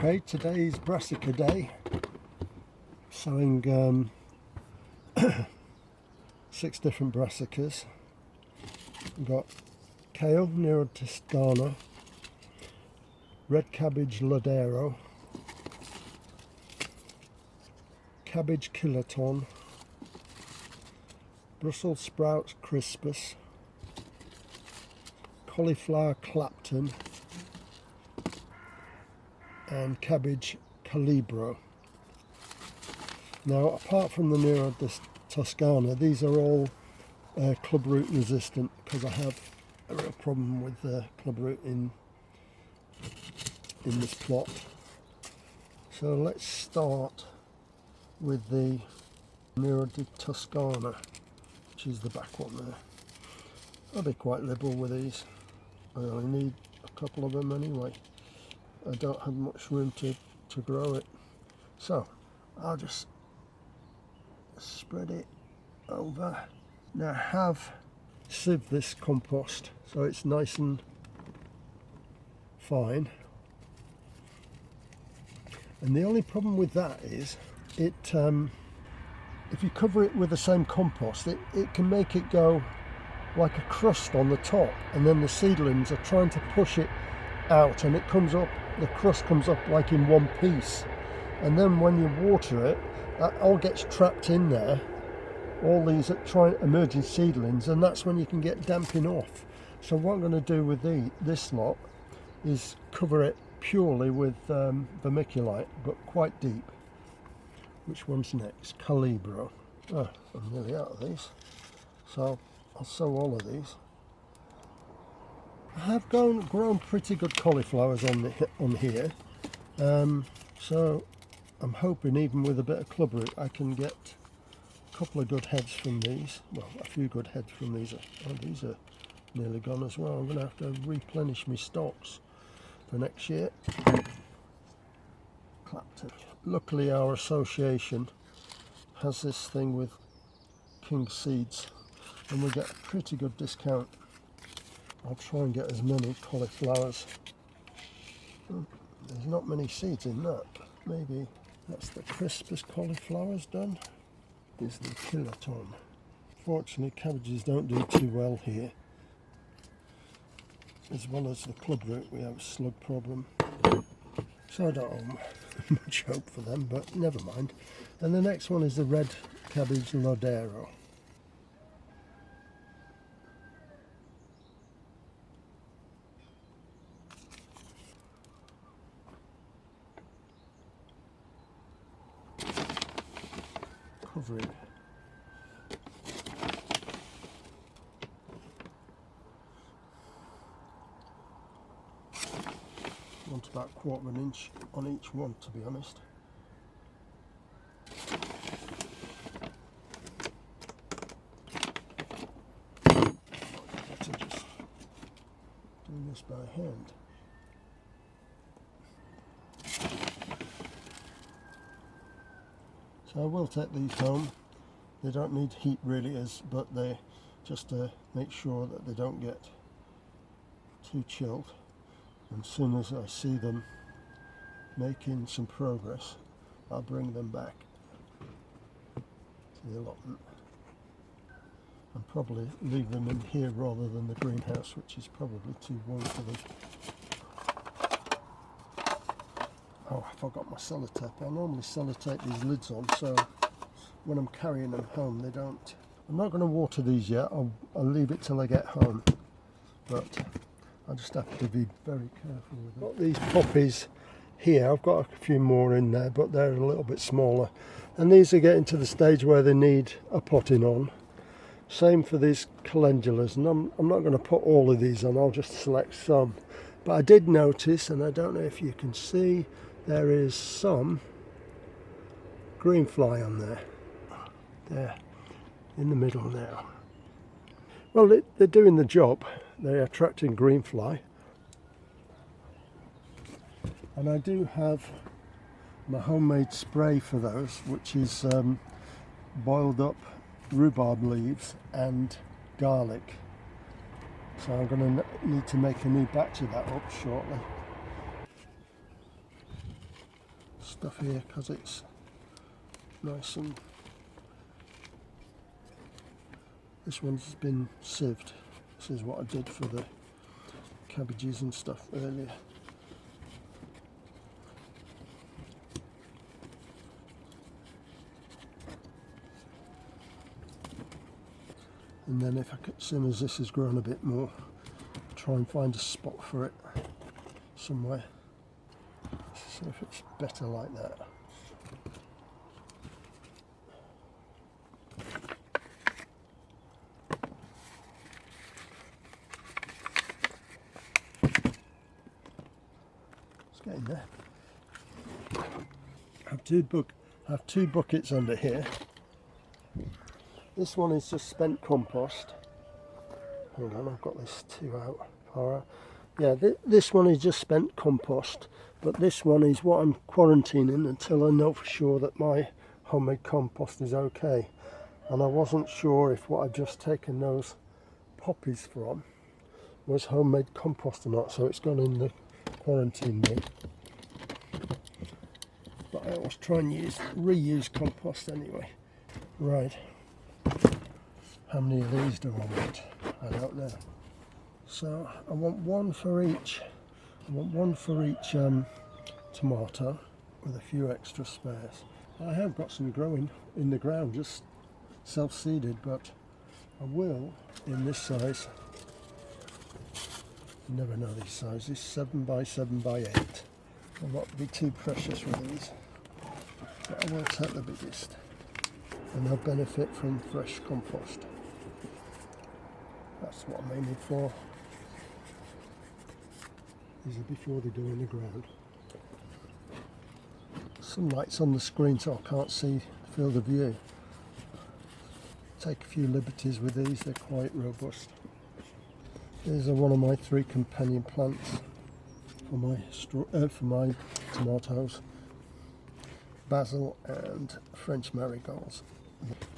Okay, today's Brassica day. Sowing 6 different Brassicas. We've got Kale, Nero Toscana, Red Cabbage Ladero, Cabbage Kiloton, Brussels Sprouts Crispus, Cauliflower Clapton, and Cabbage Calibro. Now, apart from the Nero Toscana, these are all club root resistant because I have a real problem with club root in this plot. So let's start with the Nero Toscana, which is the back one there. I'll be quite liberal with these. I only need a couple of them anyway. I don't have much room to grow it, so I'll just spread it over. Now I have sieved this compost so it's nice and fine, and the only problem with that is it if you cover it with the same compost, it can make it go like a crust on the top, and then the seedlings are trying to push it out and it comes up, the crust comes up like in one piece, and then when you water it, that all gets trapped in there, all these emerging seedlings, and that's when you can get damping off. So what I'm going to do with this lot is cover it purely with vermiculite, but quite deep. Which one's next? Calibro. Oh, I'm nearly out of these, so I'll sow all of these. I have grown pretty good cauliflowers on here, so I'm hoping even with a bit of club root I can get a couple of good heads from these. Well, a few good heads from these. Oh, these are nearly gone as well. I'm going to have to replenish my stocks for next year. Clapton. Luckily our association has this thing with King Seeds and we get a pretty good discount. I'll try and get as many cauliflowers. There's not many seeds in that. Maybe that's the crispest cauliflowers done. Is the kiloton. Fortunately, cabbages don't do too well here. As well as the club root, we have a slug problem. So I don't have much hope for them, but never mind. And the next one is the red cabbage Ladero. Cover it. Want about 1/4 inch on each one, to be honest. Better just do this by hand. So I will take these home. They don't need heat really, but they just to make sure that they don't get too chilled. And as soon as I see them making some progress, I'll bring them back to the allotment and probably leave them in here rather than the greenhouse, which is probably too warm for them. Oh, I forgot my sellotape. I normally sellotape these lids on so when I'm carrying them home they don't. I'm not going to water these yet. I'll leave it till I get home, but I just have to be very careful with them. Got these poppies here. I've got a few more in there, but they're a little bit smaller, and these are getting to the stage where they need a potting on. Same for these calendulas, and I'm not going to put all of these on. I'll just select some. But I did notice, and I don't know if you can see, there is some green fly on there in the middle now. Well, they're doing the job. They're attracting green fly, and I do have my homemade spray for those, which is boiled up rhubarb leaves and garlic. So I'm going to need to make a new batch of that up shortly. stuff here because it's nice, and this one's been sieved. This is what I did for the cabbages and stuff earlier. And then if I could, as soon as this has grown a bit more, try and find a spot for it somewhere. See if it's better like that. It's getting there. I have two buckets under here. This one is just spent compost. Hold on, I've got this two out. Far out. Yeah, this one is just spent compost, but this one is what I'm quarantining until I know for sure that my homemade compost is okay. And I wasn't sure if what I'd just taken those poppies from was homemade compost or not, so it's gone in the quarantine bin. But I always try and reuse compost anyway. Right. How many of these do I want? I don't know. So I want one for each. I want one for each tomato with a few extra spares. I have got some growing in the ground, just self-seeded, but I will in this size. You never know these sizes. 7 by 7 by 8. I'll not be too precious with these, but I will take the biggest, and they'll benefit from fresh compost. That's what I'm aiming for. These are before they go in the ground. Sunlight's on the screen so I can't see field of view. Take a few liberties with these, they're quite robust. These are one of my 3 companion plants for my tomatoes. Basil and French marigolds.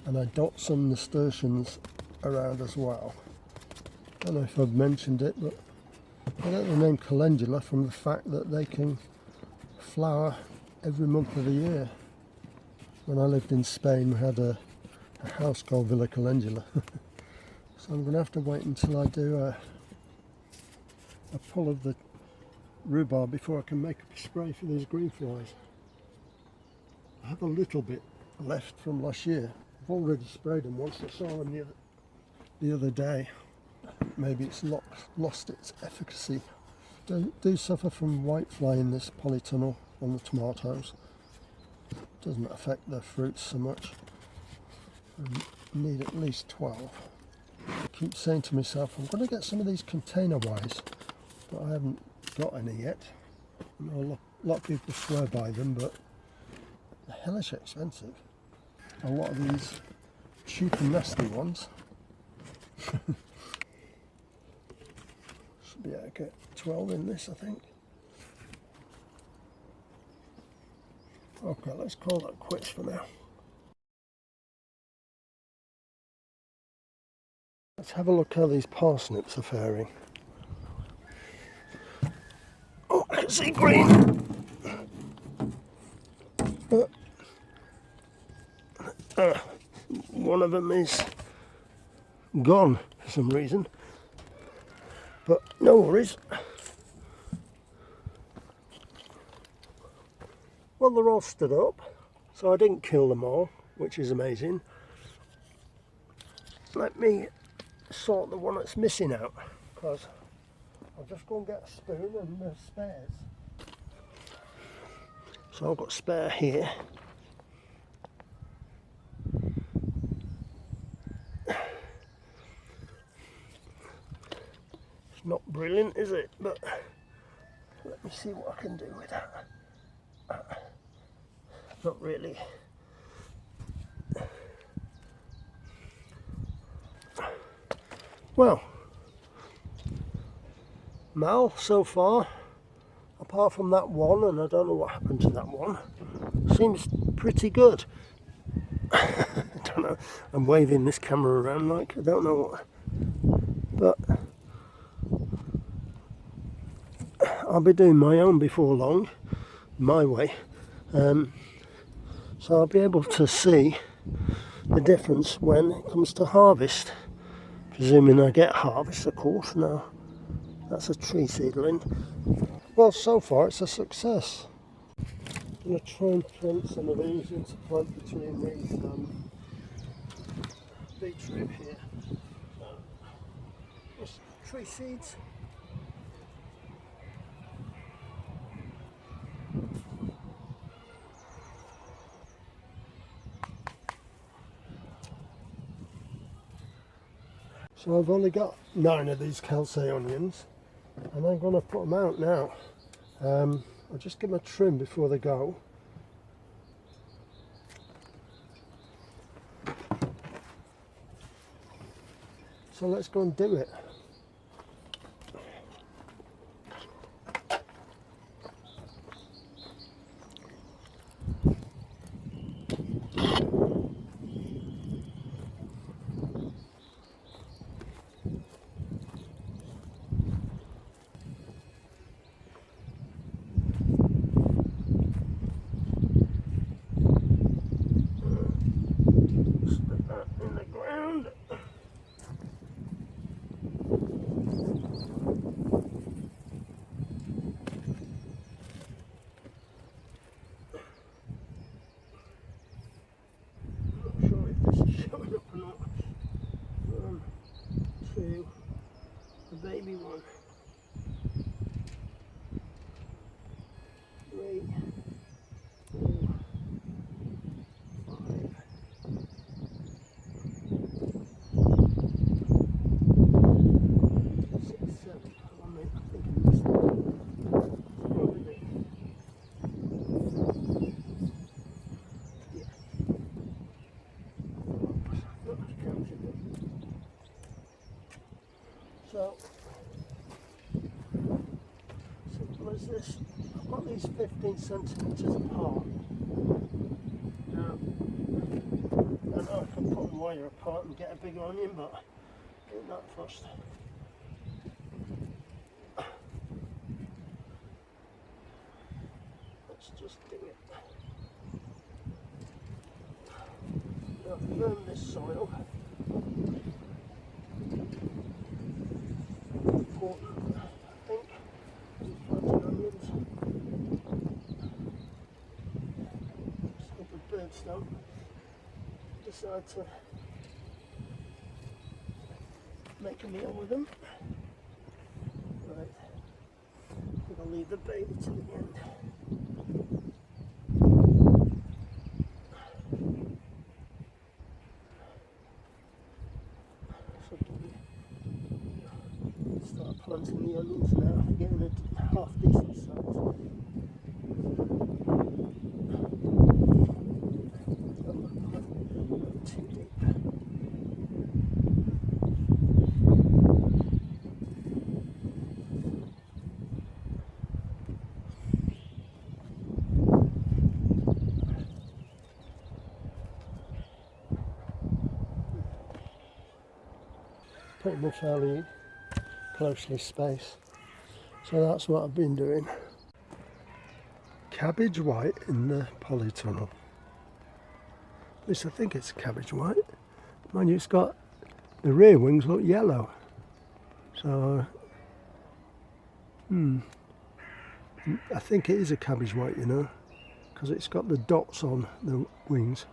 And I dot some nasturtiums around as well. I don't know if I've mentioned it, but I get the name calendula from the fact that they can flower every month of the year. When I lived in Spain, we had a house called Villa Calendula. So I'm going to have to wait until I do a pull of the rhubarb before I can make a spray for these green flies. I have a little bit left from last year. I've already sprayed them once. I saw them the other day. Maybe it's lost its efficacy. Do suffer from whitefly in this polytunnel on the tomatoes. Doesn't affect the fruits so much. I need at least 12. I keep saying to myself, I'm going to get some of these container wise, but I haven't got any yet. I know a lot of people swear by them, but they're hellish expensive. A lot of these cheap and nasty ones. Should be able to get 12 in this, I think. Okay, let's call that quits for now. Let's have a look how these parsnips are faring. Oh, I can see green. One of them is gone for some reason, but no worries. Well, they're all stood up, so I didn't kill them all, which is amazing. Let me sort the one that's missing out, because I'll just go and get a spoon and the spares. So I've got spare here. It's not brilliant, is it? But let me see what I can do with that. Not really. Well, Mal so far, apart from that one, and I don't know what happened to that one, seems pretty good. I don't know, I'm waving this camera around like I don't know what, but I'll be doing my own before long, my way, So I'll be able to see the difference when it comes to harvest, presuming I get harvest, of course. Now that's a tree seedling. Well, so far it's a success. I'm going to try and plant some of these into plant between these beetroot here. Just tree seeds. So I've only got 9 of these Kale onions, and I'm going to put them out now. I'll just give them a trim before they go. So let's go and do it. Stick that in the ground. Not sure if this is showing up or not. 1, 2, the baby one. 3, 4, 5. 6, 7. Oh, mate, I think I missed it. Probably. Yeah. Not counted it. So, simple as this. I've got these 15 centimetres apart. Now, I know I can put them wider apart and get a big onion, but do that first. Let's just do it. Now, firm this soil. Important, I think, in planting onions. Just hope the birds don't decide to make a meal with them. Right, I think I'll leave the baby to the end. So start planting the onions now, getting a half decent size. Not too deep. Pretty much fairly closely spaced. So that's what I've been doing. Cabbage White in the Polytunnel. At least I think it's Cabbage White. Mind you, it's got the rear wings look yellow. So, I think it is a Cabbage White, you know, because it's got the dots on the wings.